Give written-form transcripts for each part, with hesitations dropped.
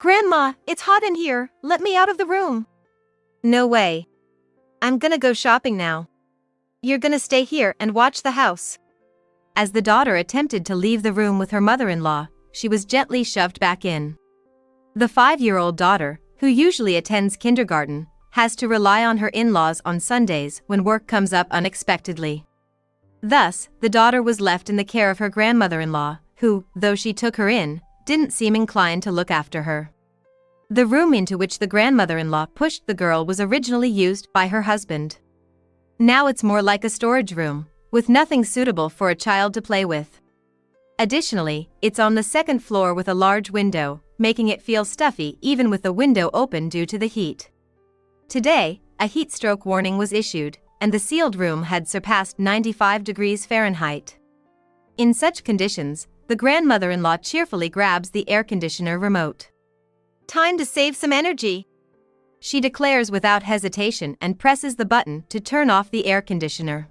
Grandma, it's hot in here, let me out of the room. No way. I'm gonna go shopping now. You're gonna stay here and watch the house. As the daughter attempted to leave the room with her mother-in-law, she was gently shoved back in. The 5-year-old daughter, who usually attends kindergarten, has to rely on her in-laws on Sundays when work comes up unexpectedly. Thus, the daughter was left in the care of her grandmother-in-law, who, though she took her in, didn't seem inclined to look after her. The room into which the grandmother-in-law pushed the girl was originally used by her husband. Now it's more like a storage room, with nothing suitable for a child to play with. Additionally, it's on the second floor with a large window, making it feel stuffy even with the window open due to the heat. Today, a heat stroke warning was issued, and the sealed room had surpassed 95 degrees Fahrenheit. In such conditions, the grandmother-in-law cheerfully grabs the air conditioner remote. Time to save some energy, she declares without hesitation and presses the button to turn off the air conditioner.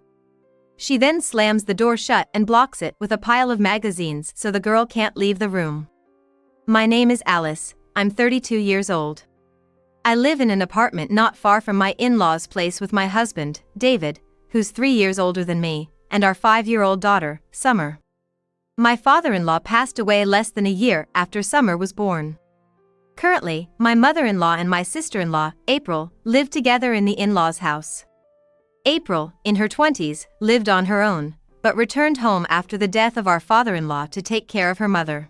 She then slams the door shut and blocks it with a pile of magazines so the girl can't leave the room. My name is Alice, I'm 32 years old. I live in an apartment not far from my in-laws' place with my husband, David, who's 3 years older than me, and our 5-year-old daughter, Summer. My father-in-law passed away less than a year after Summer was born. Currently, my mother-in-law and my sister-in-law, April, live together in the in-laws' house. April, in her 20s, lived on her own, but returned home after the death of our father-in-law to take care of her mother.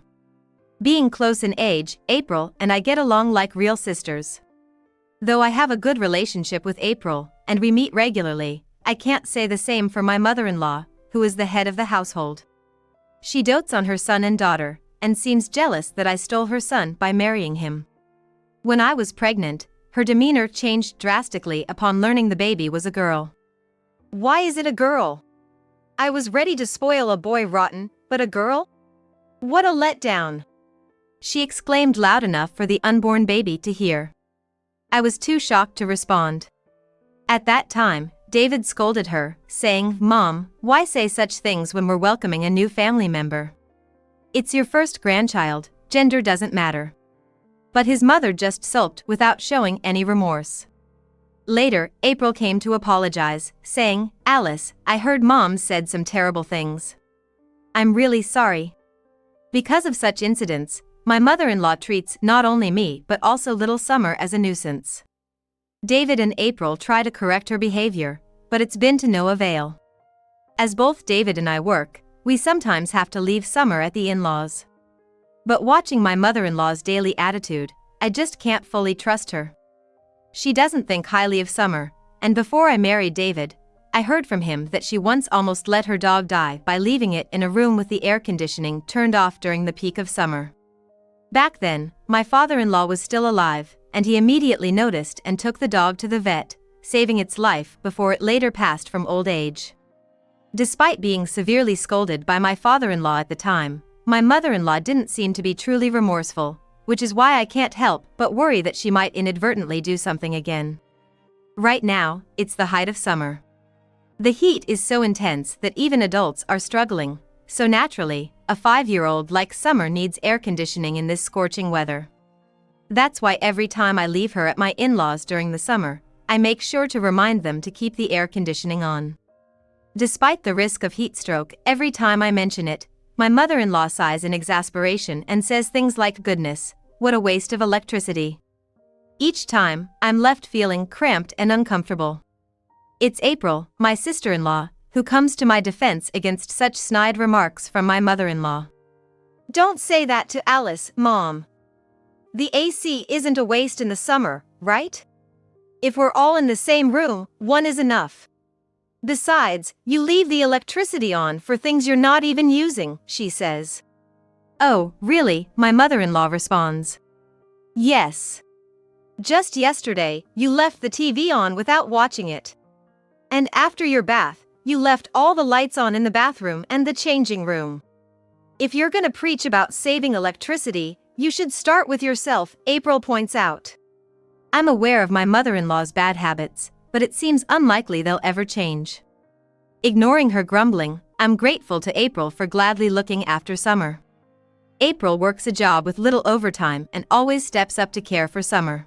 Being close in age, April and I get along like real sisters. Though I have a good relationship with April, and we meet regularly, I can't say the same for my mother-in-law, who is the head of the household. She dotes on her son and daughter, and seems jealous that I stole her son by marrying him. When I was pregnant, her demeanor changed drastically upon learning the baby was a girl. Why is it a girl? I was ready to spoil a boy rotten, but a girl? What a letdown! She exclaimed loud enough for the unborn baby to hear. I was too shocked to respond. At that time, David scolded her, saying, "Mom, why say such things when we're welcoming a new family member? It's your first grandchild, gender doesn't matter." But his mother just sulked without showing any remorse. Later, April came to apologize, saying, "Alice, I heard Mom said some terrible things. I'm really sorry." Because of such incidents, my mother-in-law treats not only me but also little Summer as a nuisance. David and April try to correct her behavior, but it's been to no avail. As both David and I work, we sometimes have to leave Summer at the in-laws. But watching my mother-in-law's daily attitude, I just can't fully trust her. She doesn't think highly of Summer, and before I married David, I heard from him that she once almost let her dog die by leaving it in a room with the air conditioning turned off during the peak of summer. Back then, my father-in-law was still alive, and he immediately noticed and took the dog to the vet, saving its life before it later passed from old age. Despite being severely scolded by my father-in-law at the time, my mother-in-law didn't seem to be truly remorseful, which is why I can't help but worry that she might inadvertently do something again. Right now, it's the height of summer. The heat is so intense that even adults are struggling, so naturally, a 5-year-old like Summer needs air conditioning in this scorching weather. That's why every time I leave her at my in-laws during the summer, I make sure to remind them to keep the air conditioning on. Despite the risk of heat stroke, every time I mention it, my mother-in-law sighs in exasperation and says things like, "Goodness, what a waste of electricity." Each time, I'm left feeling cramped and uncomfortable. It's April, my sister-in-law, who comes to my defense against such snide remarks from my mother-in-law. "Don't say that to Alice, Mom. The AC isn't a waste in the summer, right? If we're all in the same room, one is enough. Besides, you leave the electricity on for things you're not even using," she says. "Oh, really?" my mother-in-law responds. "Yes. Just yesterday, you left the TV on without watching it. And after your bath, you left all the lights on in the bathroom and the changing room. If you're gonna preach about saving electricity, you should start with yourself," April points out. I'm aware of my mother-in-law's bad habits, but it seems unlikely they'll ever change. Ignoring her grumbling, I'm grateful to April for gladly looking after Summer. April works a job with little overtime and always steps up to care for Summer.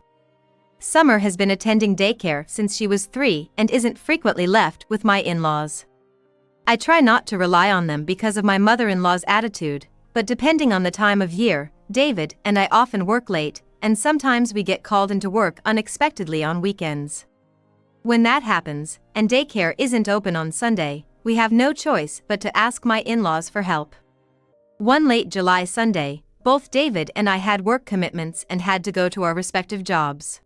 Summer has been attending daycare since she was 3 and isn't frequently left with my in-laws. I try not to rely on them because of my mother-in-law's attitude, but depending on the time of year, David and I often work late, and sometimes we get called into work unexpectedly on weekends. When that happens, and daycare isn't open on Sunday, we have no choice but to ask my in-laws for help. One late July Sunday, both David and I had work commitments and had to go to our respective jobs.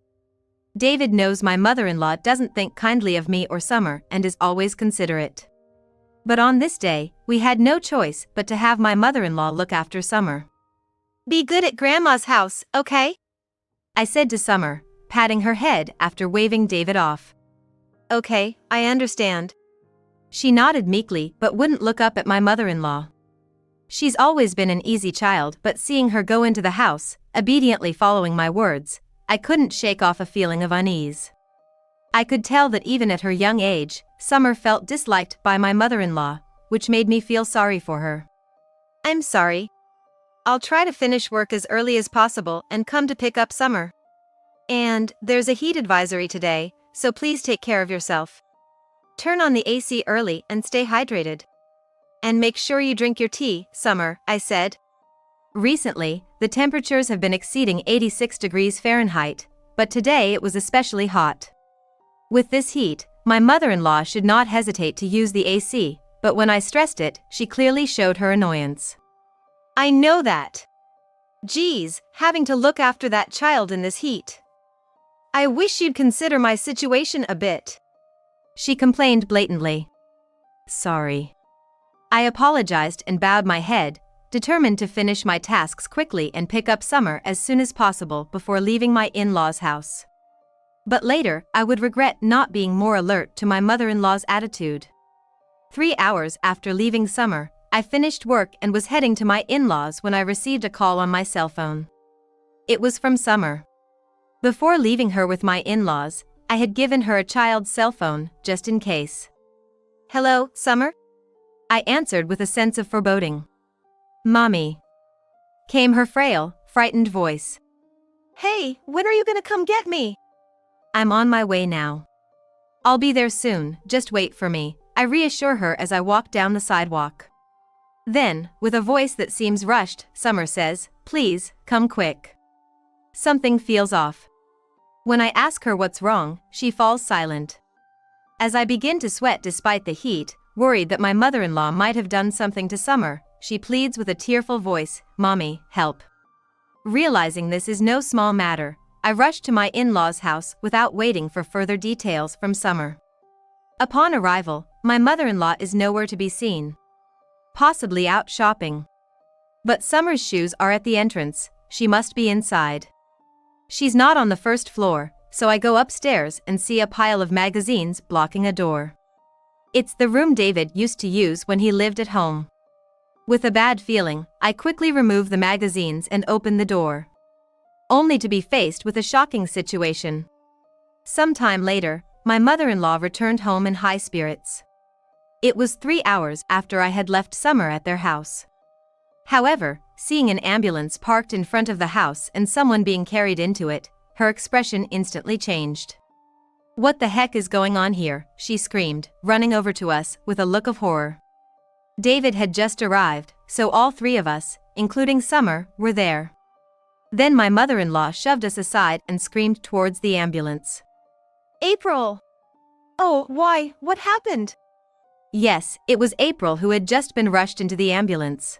David knows my mother-in-law doesn't think kindly of me or Summer and is always considerate. But on this day, we had no choice but to have my mother-in-law look after Summer. "Be good at Grandma's house, okay?" I said to Summer, patting her head after waving David off. "Okay, I understand." She nodded meekly but wouldn't look up at my mother-in-law. She's always been an easy child, but seeing her go into the house, obediently following my words, I couldn't shake off a feeling of unease. I could tell that even at her young age, Summer felt disliked by my mother-in-law, which made me feel sorry for her. "I'm sorry. I'll try to finish work as early as possible and come to pick up Summer. And there's a heat advisory today, so please take care of yourself. Turn on the AC early and stay hydrated. And make sure you drink your tea, Summer," I said. Recently, the temperatures have been exceeding 86 degrees Fahrenheit, but today it was especially hot. With this heat, my mother-in-law should not hesitate to use the AC, but when I stressed it, she clearly showed her annoyance. "I know that. Geez, having to look after that child in this heat. I wish you'd consider my situation a bit," she complained blatantly. "Sorry." I apologized and bowed my head, determined to finish my tasks quickly and pick up Summer as soon as possible before leaving my in-laws' house. But later, I would regret not being more alert to my mother-in-law's attitude. 3 hours after leaving Summer, I finished work and was heading to my in-laws when I received a call on my cell phone. It was from Summer. Before leaving her with my in-laws, I had given her a child's cell phone, just in case. "Hello, Summer?" I answered with a sense of foreboding. "Mommy," came her frail, frightened voice. "Hey, when are you gonna come get me?" "I'm on my way now. I'll be there soon, just wait for me," I reassure her as I walk down the sidewalk. Then, with a voice that seems rushed, Summer says, "Please, come quick." Something feels off. When I ask her what's wrong, she falls silent. As I begin to sweat despite the heat, worried that my mother-in-law might have done something to Summer, she pleads with a tearful voice, "Mommy, help." Realizing this is no small matter, I rush to my in-laws' house without waiting for further details from Summer. Upon arrival, my mother-in-law is nowhere to be seen. Possibly out shopping. But Summer's shoes are at the entrance, she must be inside. She's not on the first floor, so I go upstairs and see a pile of magazines blocking a door. It's the room David used to use when he lived at home. With a bad feeling, I quickly remove the magazines and open the door. Only to be faced with a shocking situation. Sometime later, my mother-in-law returned home in high spirits. It was 3 hours after I had left Summer at their house. However, seeing an ambulance parked in front of the house and someone being carried into it, her expression instantly changed. "What the heck is going on here?" she screamed, running over to us with a look of horror. David had just arrived, so all 3 of us, including Summer, were there. Then my mother-in-law shoved us aside and screamed towards the ambulance. "April! Oh, why, what happened?" Yes, it was April who had just been rushed into the ambulance.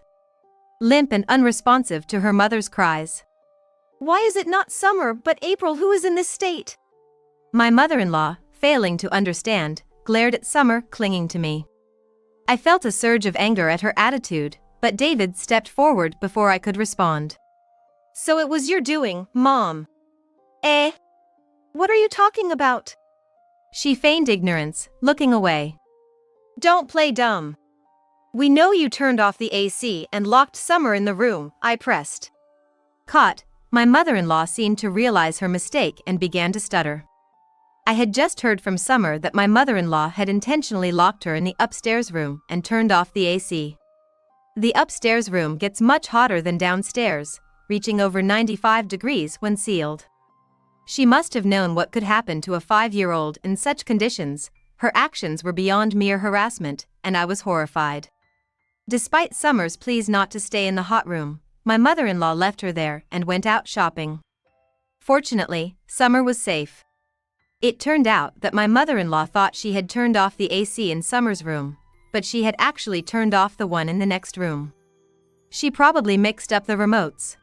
Limp and unresponsive to her mother's cries. "Why is it not Summer but April who is in this state?" My mother-in-law, failing to understand, glared at Summer clinging to me. I felt a surge of anger at her attitude, but David stepped forward before I could respond. "So it was your doing, Mom." "Eh? What are you talking about?" She feigned ignorance, looking away. "Don't play dumb. We know you turned off the AC and locked Summer in the room," I pressed. Caught, my mother-in-law seemed to realize her mistake and began to stutter. I had just heard from Summer that my mother-in-law had intentionally locked her in the upstairs room and turned off the AC. The upstairs room gets much hotter than downstairs, reaching over 95 degrees when sealed. She must have known what could happen to a 5-year-old in such conditions. Her actions were beyond mere harassment, and I was horrified. Despite Summer's pleas not to stay in the hot room, my mother-in-law left her there and went out shopping. Fortunately, Summer was safe. It turned out that my mother-in-law thought she had turned off the AC in Summer's room, but she had actually turned off the one in the next room. She probably mixed up the remotes,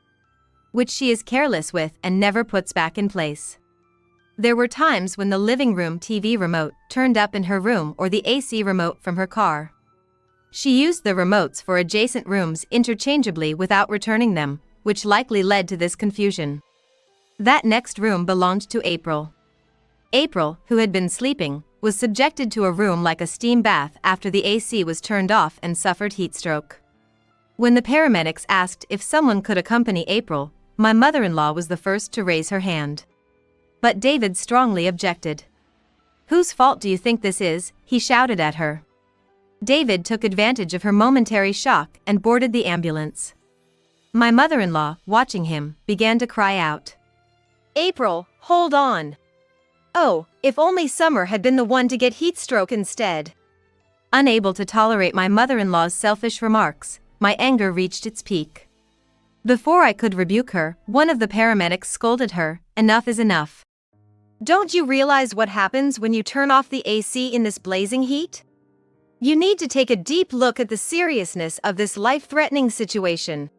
which she is careless with and never puts back in place. There were times when the living room TV remote turned up in her room or the AC remote from her car. She used the remotes for adjacent rooms interchangeably without returning them, which likely led to this confusion. That next room belonged to April. April, who had been sleeping, was subjected to a room like a steam bath after the AC was turned off and suffered heat stroke. When the paramedics asked if someone could accompany April, my mother-in-law was the first to raise her hand. But David strongly objected. "Whose fault do you think this is?" he shouted at her. David took advantage of her momentary shock and boarded the ambulance. My mother-in-law, watching him, began to cry out, "April, hold on. Oh, if only Summer had been the one to get heat stroke instead." Unable to tolerate my mother-in-law's selfish remarks, my anger reached its peak. Before I could rebuke her, one of the paramedics scolded her, "Enough is enough. Don't you realize what happens when you turn off the AC in this blazing heat? You need to take a deep look at the seriousness of this life-threatening situation.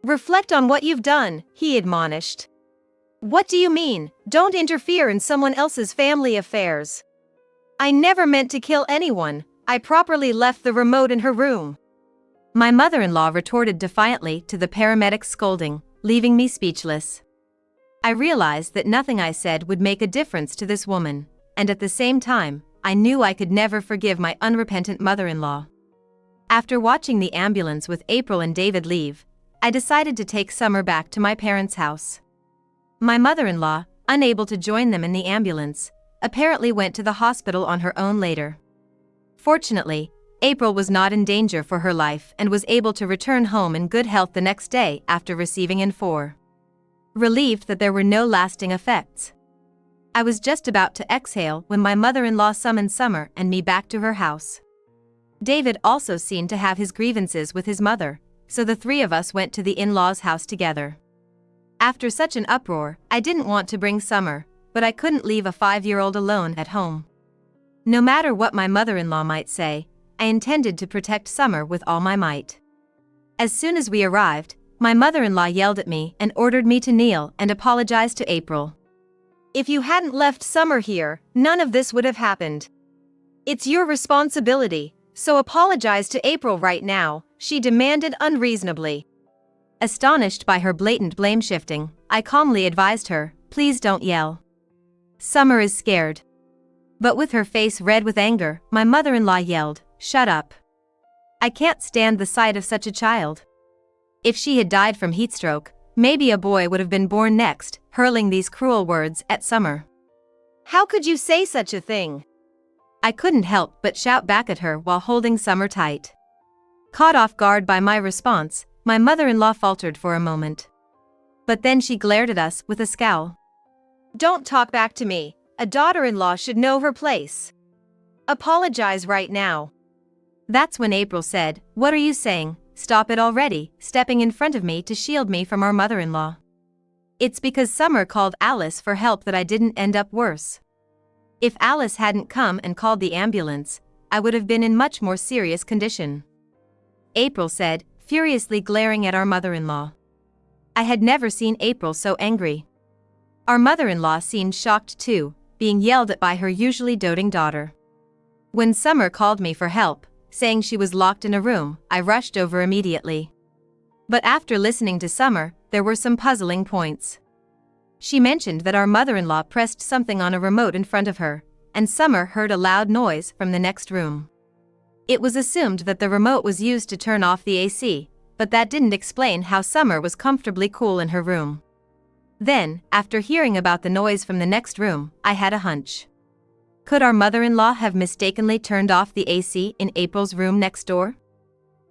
Reflect on what you've done," he admonished. "What do you mean? Don't interfere in someone else's family affairs. I never meant to kill anyone. I properly left the remote in her room." My mother-in-law retorted defiantly to the paramedic's scolding, leaving me speechless. I realized that nothing I said would make a difference to this woman, and at the same time, I knew I could never forgive my unrepentant mother-in-law. After watching the ambulance with April and David leave, I decided to take Summer back to my parents' house. My mother-in-law, unable to join them in the ambulance, apparently went to the hospital on her own later. Fortunately, April was not in danger for her life and was able to return home in good health the next day after receiving N4. Relieved that there were no lasting effects. I was just about to exhale when my mother-in-law summoned Summer and me back to her house. David also seemed to have his grievances with his mother, so the three of us went to the in-laws' house together. After such an uproar, I didn't want to bring Summer, but I couldn't leave a 5-year-old alone at home. No matter what my mother-in-law might say, I intended to protect Summer with all my might. As soon as we arrived, my mother-in-law yelled at me and ordered me to kneel and apologize to April. "If you hadn't left Summer here, none of this would have happened. It's your responsibility, so apologize to April right now," she demanded unreasonably. Astonished by her blatant blame-shifting, I calmly advised her, "Please don't yell. Summer is scared." But with her face red with anger, my mother-in-law yelled, "Shut up. I can't stand the sight of such a child." If she had died from heatstroke, maybe a boy would have been born next, hurling these cruel words at Summer. "How could you say such a thing?" I couldn't help but shout back at her while holding Summer tight. Caught off guard by my response, my mother-in-law faltered for a moment. But then she glared at us with a scowl. "Don't talk back to me. A daughter-in-law should know her place. Apologize right now." That's when April said, "What are you saying? Stop it already," stepping in front of me to shield me from our mother-in-law. "It's because Summer called Alice for help that I didn't end up worse. If Alice hadn't come and called the ambulance, I would have been in much more serious condition," April said, furiously glaring at our mother-in-law. I had never seen April so angry. Our mother-in-law seemed shocked too, being yelled at by her usually doting daughter. When Summer called me for help, saying she was locked in a room, I rushed over immediately. But after listening to Summer, there were some puzzling points. She mentioned that our mother-in-law pressed something on a remote in front of her, and Summer heard a loud noise from the next room. It was assumed that the remote was used to turn off the AC, but that didn't explain how Summer was comfortably cool in her room. Then, after hearing about the noise from the next room, I had a hunch. Could our mother-in-law have mistakenly turned off the AC in April's room next door?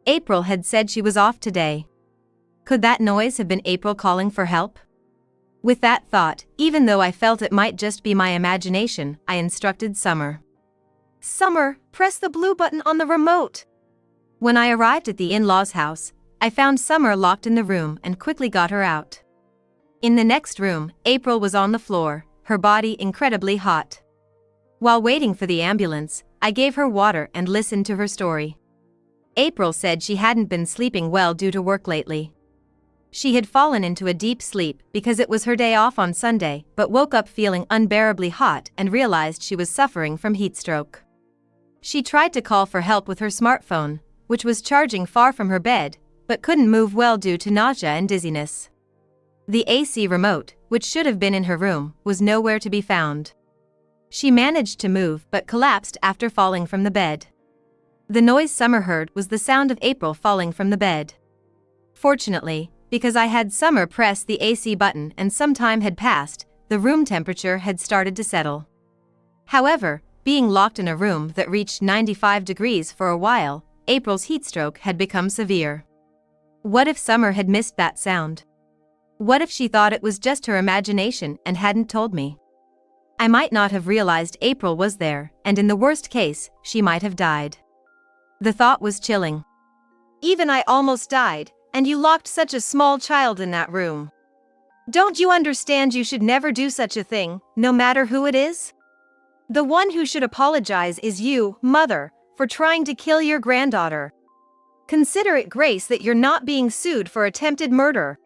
April had said she was off today. Could that noise have been April calling for help? With that thought, even though I felt it might just be my imagination, I instructed Summer. "Summer, press the blue button on the remote." When I arrived at the in-laws' house, I found Summer locked in the room and quickly got her out. In the next room, April was on the floor, her body incredibly hot. While waiting for the ambulance, I gave her water and listened to her story. April said she hadn't been sleeping well due to work lately. She had fallen into a deep sleep because it was her day off on Sunday, but woke up feeling unbearably hot and realized she was suffering from heat stroke. She tried to call for help with her smartphone, which was charging far from her bed, but couldn't move well due to nausea and dizziness. The AC remote, which should have been in her room, was nowhere to be found. She managed to move but collapsed after falling from the bed. The noise Summer heard was the sound of April falling from the bed. Fortunately, because I had Summer press the AC button and some time had passed, the room temperature had started to settle. However, being locked in a room that reached 95 degrees for a while, April's heatstroke had become severe. What if Summer had missed that sound? What if she thought it was just her imagination and hadn't told me? I might not have realized April was there, and in the worst case, she might have died. The thought was chilling. Even I almost died, and you locked such a small child in that room. Don't you understand you should never do such a thing, no matter who it is? The one who should apologize is you, mother, for trying to kill your granddaughter. Consider it grace that you're not being sued for attempted murder.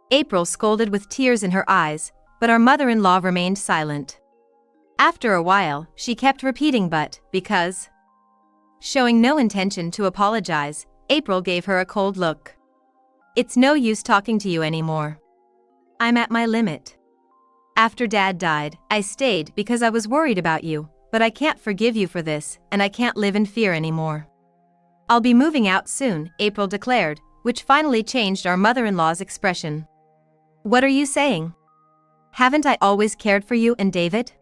April scolded with tears in her eyes, but our mother-in-law remained silent. After a while, she kept repeating because. Showing no intention to apologize, April gave her a cold look. "It's no use talking to you anymore. I'm at my limit. After Dad died, I stayed because I was worried about you, but I can't forgive you for this, and I can't live in fear anymore. I'll be moving out soon," April declared, which finally changed our mother-in-law's expression. "What are you saying? Haven't I always cared for you and David?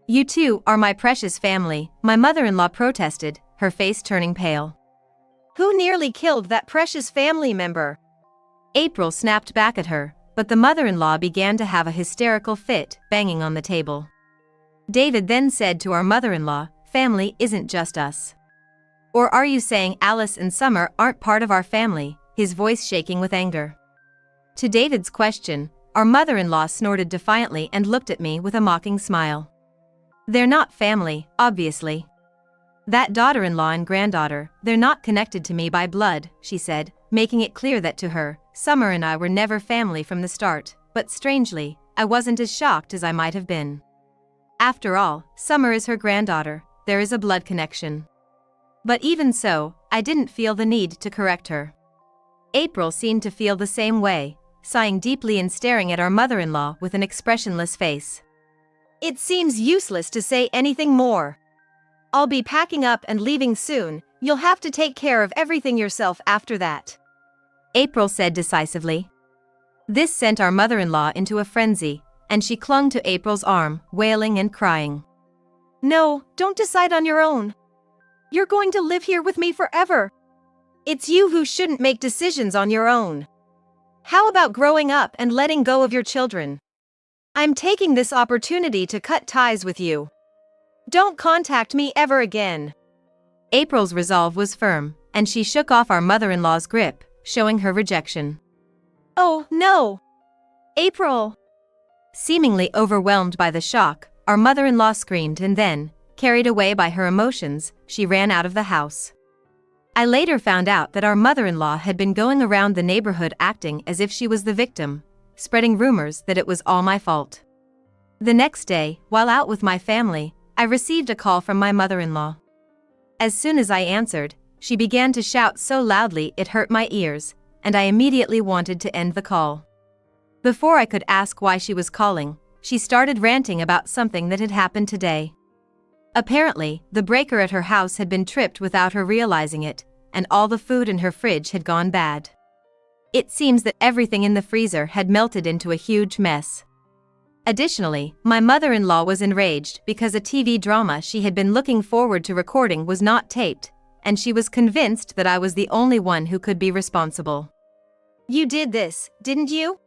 You two are my precious family," my mother-in-law protested, her face turning pale. "Who nearly killed that precious family member?" April snapped back at her, but the mother-in-law began to have a hysterical fit, banging on the table. David then said to our mother-in-law, "Family isn't just us. Or are you saying Alice and Summer aren't part of our family?" his voice shaking with anger. To David's question, our mother-in-law snorted defiantly and looked at me with a mocking smile. "They're not family, obviously. That daughter-in-law and granddaughter, they're not connected to me by blood," she said, making it clear that to her, Summer and I were never family from the start, but strangely, I wasn't as shocked as I might have been. After all, Summer is her granddaughter, there is a blood connection. But even so, I didn't feel the need to correct her. April seemed to feel the same way, sighing deeply and staring at our mother-in-law with an expressionless face. "It seems useless to say anything more. I'll be packing up and leaving soon, you'll have to take care of everything yourself after that," April said decisively. This sent our mother-in-law into a frenzy, and she clung to April's arm, wailing and crying. "No, don't decide on your own. You're going to live here with me forever. It's you who shouldn't make decisions on your own. How about growing up and letting go of your children? I'm taking this opportunity to cut ties with you. Don't contact me ever again." April's resolve was firm, and she shook off our mother-in-law's grip, showing her rejection. "Oh, no! April!" Seemingly overwhelmed by the shock, our mother-in-law screamed and then, carried away by her emotions, she ran out of the house. I later found out that our mother-in-law had been going around the neighborhood acting as if she was the victim, spreading rumors that it was all my fault. The next day, while out with my family, I received a call from my mother-in-law. As soon as I answered, she began to shout so loudly it hurt my ears, and I immediately wanted to end the call. Before I could ask why she was calling, she started ranting about something that had happened today. Apparently, the breaker at her house had been tripped without her realizing it, and all the food in her fridge had gone bad. It seems that everything in the freezer had melted into a huge mess. Additionally, my mother-in-law was enraged because a TV drama she had been looking forward to recording was not taped, and she was convinced that I was the only one who could be responsible. You did this, didn't you?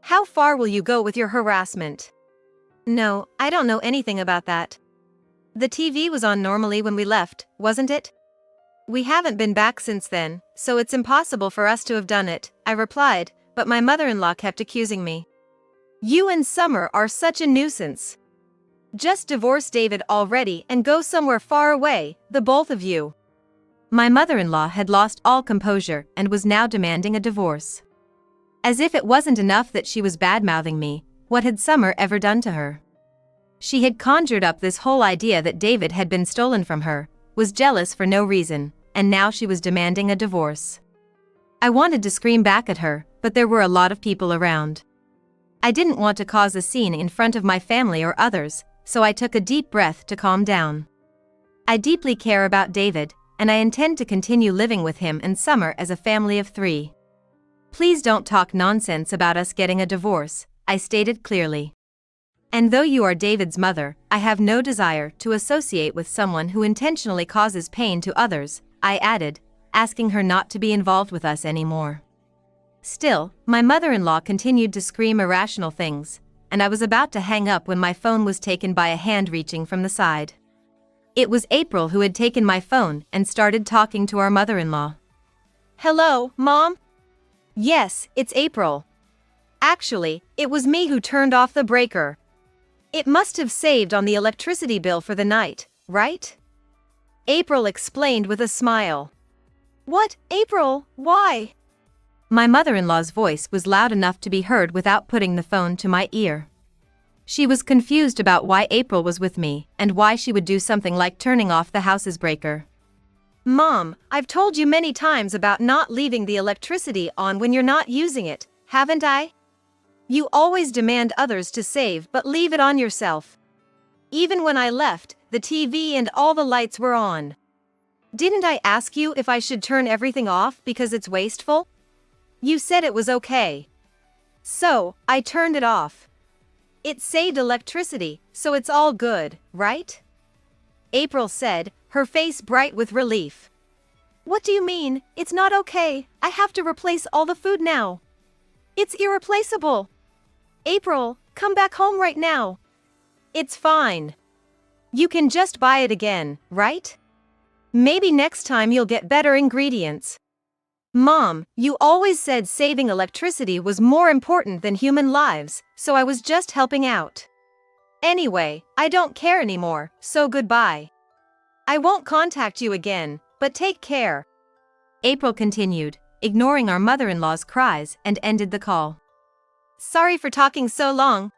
How far will you go with your harassment? No, I don't know anything about that. The TV was on normally when we left, wasn't it? We haven't been back since then, so it's impossible for us to have done it, I replied, but my mother-in-law kept accusing me. You and Summer are such a nuisance. Just divorce David already and go somewhere far away, the both of you. My mother-in-law had lost all composure and was now demanding a divorce. As if it wasn't enough that she was bad-mouthing me, what had Summer ever done to her? She had conjured up this whole idea that David had been stolen from her, was jealous for no reason, and now she was demanding a divorce. I wanted to scream back at her, but there were a lot of people around. I didn't want to cause a scene in front of my family or others, so I took a deep breath to calm down. I deeply care about David, and I intend to continue living with him and Summer as a family of 3. Please don't talk nonsense about us getting a divorce, I stated clearly. And though you are David's mother, I have no desire to associate with someone who intentionally causes pain to others, I added, asking her not to be involved with us anymore. Still, my mother-in-law continued to scream irrational things, and I was about to hang up when my phone was taken by a hand reaching from the side. It was April who had taken my phone and started talking to our mother-in-law. Hello, Mom? Yes, it's April. Actually, it was me who turned off the breaker. It must have saved on the electricity bill for the night, right? April explained with a smile. What, April, why? My mother-in-law's voice was loud enough to be heard without putting the phone to my ear. She was confused about why April was with me and why she would do something like turning off the house's breaker. Mom, I've told you many times about not leaving the electricity on when you're not using it, haven't I? You always demand others to save but leave it on yourself. Even when I left, the TV and all the lights were on. Didn't I ask you if I should turn everything off because it's wasteful? You said it was okay. So, I turned it off. It saved electricity, so it's all good, right? April said, her face bright with relief. What do you mean? It's not okay. I have to replace all the food now. It's irreplaceable. April, come back home right now. It's fine. You can just buy it again, right? Maybe next time you'll get better ingredients. Mom, you always said saving electricity was more important than human lives, so I was just helping out. Anyway, I don't care anymore, so goodbye. I won't contact you again, but take care. April continued, ignoring our mother-in-law's cries, and ended the call. Sorry for talking so long.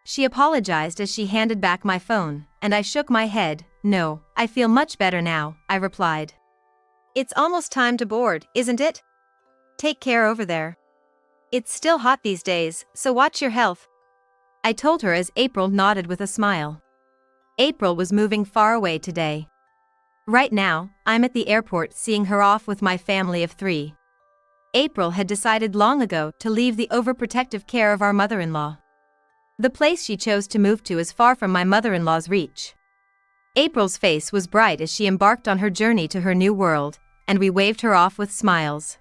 She apologized as she handed back my phone, and I shook my head. No, I feel much better now, I replied. It's almost time to board, isn't it? Take care over there. It's still hot these days, so watch your health. I told her as April nodded with a smile. April was moving far away today. Right now, I'm at the airport seeing her off with my family of 3. April had decided long ago to leave the overprotective care of our mother-in-law. The place she chose to move to is far from my mother-in-law's reach. April's face was bright as she embarked on her journey to her new world, and we waved her off with smiles.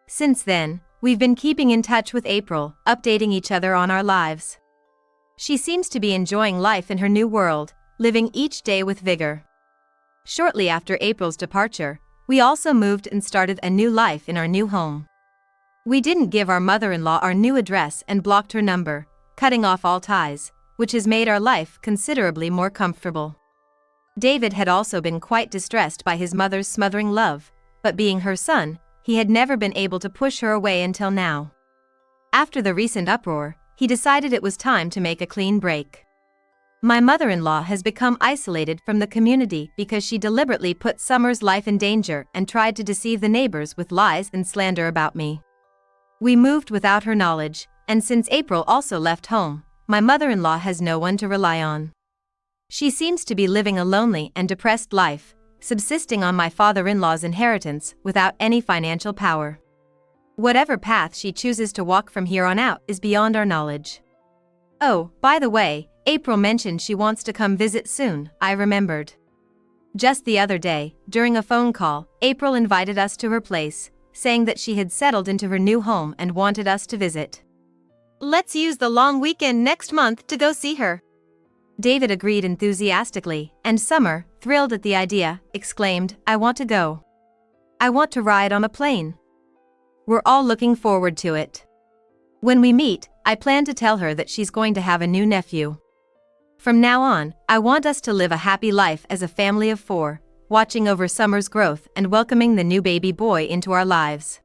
Since then, we've been keeping in touch with April, updating each other on our lives. She seems to be enjoying life in her new world, living each day with vigor. Shortly after April's departure, we also moved and started a new life in our new home. We didn't give our mother-in-law our new address and blocked her number, cutting off all ties, which has made our life considerably more comfortable. David had also been quite distressed by his mother's smothering love, but being her son, he had never been able to push her away until now. After the recent uproar, he decided it was time to make a clean break. My mother-in-law has become isolated from the community because she deliberately put Summer's life in danger and tried to deceive the neighbors with lies and slander about me. We moved without her knowledge, and since April also left home, my mother-in-law has no one to rely on. She seems to be living a lonely and depressed life, subsisting on my father-in-law's inheritance without any financial power. Whatever path she chooses to walk from here on out is beyond our knowledge. Oh, by the way, April mentioned she wants to come visit soon, I remembered. Just the other day, during a phone call, April invited us to her place, saying that she had settled into her new home and wanted us to visit. Let's use the long weekend next month to go see her. David agreed enthusiastically, and Summer, thrilled at the idea, exclaimed, I want to go. I want to ride on a plane. We're all looking forward to it. When we meet, I plan to tell her that she's going to have a new nephew. From now on, I want us to live a happy life as a family of 4, watching over Summer's growth and welcoming the new baby boy into our lives.